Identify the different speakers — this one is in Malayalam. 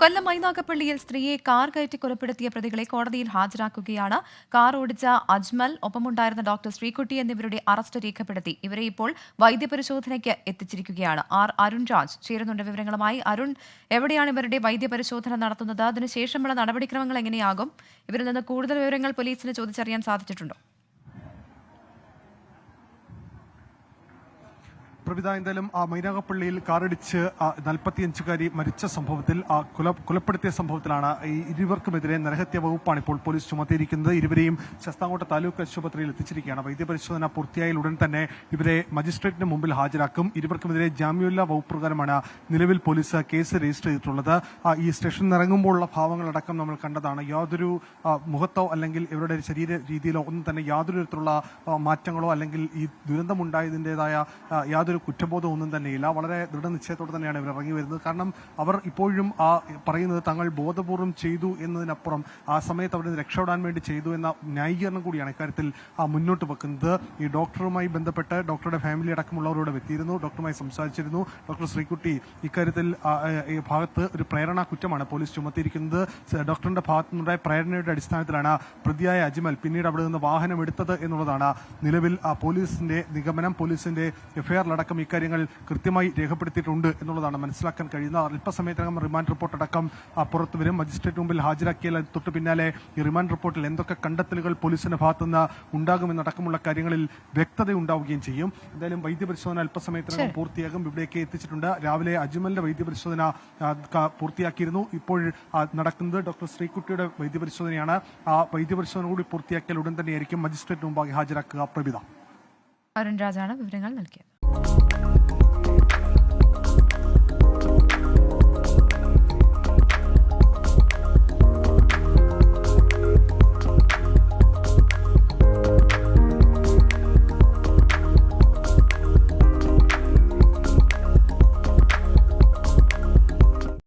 Speaker 1: കൊല്ലം മൈനാഗപ്പള്ളിയിൽ സ്ത്രീയെ കാർ കയറ്റി കൊലപ്പെടുത്തിയ പ്രതികളെ കോടതിയിൽ ഹാജരാക്കുകയാണ്. കാർ ഓടിച്ച അജ്മൽ, ഒപ്പമുണ്ടായിരുന്ന ഡോക്ടർ ശ്രീകുട്ടി എന്നിവരുടെ അറസ്റ്റ് രേഖപ്പെടുത്തി. ഇവരെ ഇപ്പോൾ വൈദ്യപരിശോധനയ്ക്ക് എത്തിച്ചിരിക്കുകയാണ്. അരുൺ രാജ് ചേരുന്നുണ്ട് വിവരങ്ങളുമായി. അരുൺ, എവിടെയാണ് ഇവരുടെ വൈദ്യപരിശോധന നടത്തുന്നത്? അതിനുശേഷമുള്ള നടപടിക്രമങ്ങൾ എങ്ങനെയാകും? ഇവരിൽ നിന്ന് കൂടുതൽ വിവരങ്ങൾ പോലീസിന് ചോദിച്ചറിയാൻ സാധിച്ചിട്ടുണ്ടോ?
Speaker 2: പ്രവിധ, എന്തായാലും മൈനാഗപ്പള്ളിയിൽ കാറിടിച്ച് 45-കാരി മരിച്ച സംഭവത്തിൽ കൊലപ്പെടുത്തിയ സംഭവത്തിലാണ് ഇരുവർക്കുമെതിരെ നരഹത്യ വകുപ്പാണ് ഇപ്പോൾ പോലീസ് ചുമത്തിയിരിക്കുന്നത്. ഇരുവരെയും ശസ്താംകോട്ട താലൂക്ക് ആശുപത്രിയിൽ എത്തിച്ചിരിക്കുകയാണ്. വൈദ്യപരിശോധന പൂർത്തിയായാൽ ഉടൻ തന്നെ ഇവരെ മജിസ്ട്രേറ്റിന് മുമ്പിൽ ഹാജരാക്കും. ഇരുവർക്കുമെതിരെ ജാമ്യമില്ലാ വകുപ്പ് പ്രകാരമാണ് നിലവിൽ പോലീസ് കേസ് രജിസ്റ്റർ ചെയ്തിട്ടുള്ളത്. ഈ സ്റ്റേഷനിൽ ഇറങ്ങുമ്പോഴുള്ള ഭാവങ്ങളടക്കം നമ്മൾ കണ്ടതാണ്. യാതൊരു മുഖത്തോ അല്ലെങ്കിൽ ഇവരുടെ ശരീര രീതിയിലോ ഒന്നും തന്നെ യാതൊരു തരത്തിലുള്ള മാറ്റങ്ങളോ അല്ലെങ്കിൽ ഈ ദുരന്തമുണ്ടായതിൻ്റെതായ യാതൊരു കുറ്റബോധം ഒന്നും തന്നെയില്ല. വളരെ ദൃഢനിശ്ചയത്തോടെ തന്നെയാണ് ഇവർ ഇറങ്ങി വരുന്നത്. കാരണം അവർ ഇപ്പോഴും പറയുന്നത് തങ്ങൾ ബോധപൂർവം ചെയ്തു എന്നതിനപ്പുറം ആ സമയത്ത് അവിടെ രക്ഷപ്പെടാൻ വേണ്ടി ചെയ്തു എന്ന ന്യായീകരണം കൂടിയാണ് ഇക്കാര്യത്തിൽ മുന്നോട്ട് വെക്കുന്നത്. ഈ ഡോക്ടറുമായി ബന്ധപ്പെട്ട് ഡോക്ടറുടെ ഫാമിലി അടക്കമുള്ളവരോട് എത്തിയിരുന്നു, ഡോക്ടറുമായി സംസാരിച്ചിരുന്നു. ഡോക്ടർ ശ്രീകുട്ടി ഇക്കാര്യത്തിൽ ഈ ഭാഗത്ത് ഒരു പ്രേരണാ കുറ്റമാണ് പോലീസ് ചുമത്തിയിരിക്കുന്നത്. ഡോക്ടറിന്റെ ഭാഗത്തു നിന്നുണ്ടായ പ്രേരണയുടെ അടിസ്ഥാനത്തിലാണ് പ്രതിയായ അജ്മൽ പിന്നീട് അവിടെ നിന്ന് വാഹനം എടുത്തത് എന്നുള്ളതാണ് നിലവിൽ പോലീസിന്റെ നിഗമനം. പോലീസിന്റെ എഫ്ഐആറിലടക്കം ഇക്കാര്യങ്ങൾ കൃത്യമായി രേഖപ്പെടുത്തിയിട്ടുണ്ട് എന്നുള്ളതാണ് മനസ്സിലാക്കാൻ കഴിയുന്നത്. അല്പസമയത്തിനകം റിമാൻഡ് റിപ്പോർട്ട് അടക്കം പുറത്തു വരും. മജിസ്ട്രേറ്റ് മുമ്പിൽ ഹാജരാക്കിയാൽ തൊട്ട് പിന്നാലെ ഈ റിമാൻഡ് റിപ്പോർട്ടിൽ എന്തൊക്കെ കണ്ടെത്തലുകൾ പോലീസിന്റെ ഭാഗത്തുനിന്ന് ഉണ്ടാകുമെന്നടക്കമുള്ള കാര്യങ്ങളിൽ വ്യക്തത ഉണ്ടാവുകയും ചെയ്യും. എന്തായാലും വൈദ്യപരിശോധന അല്പസമയത്തിനകം പൂർത്തിയാകും. ഇവിടേക്ക് എത്തിച്ചിട്ടുണ്ട്. രാവിലെ അജ്മലിന്റെ വൈദ്യപരിശോധന പൂർത്തിയാക്കിയിരുന്നു. ഇപ്പോൾ നടക്കുന്നത് ഡോക്ടർ ശ്രീകുട്ടിയുടെ വൈദ്യപരിശോധനയാണ്. ആ വൈദ്യപരിശോധന കൂടി പൂർത്തിയാക്കിയാൽ ഉടൻ തന്നെയായിരിക്കും മജിസ്ട്രേറ്റ് മുമ്പാകെ ഹാജരാക്കുക. പ്രവിധ.
Speaker 1: അരുൺ രാജാണ് വിവരങ്ങൾ നൽകിയത്.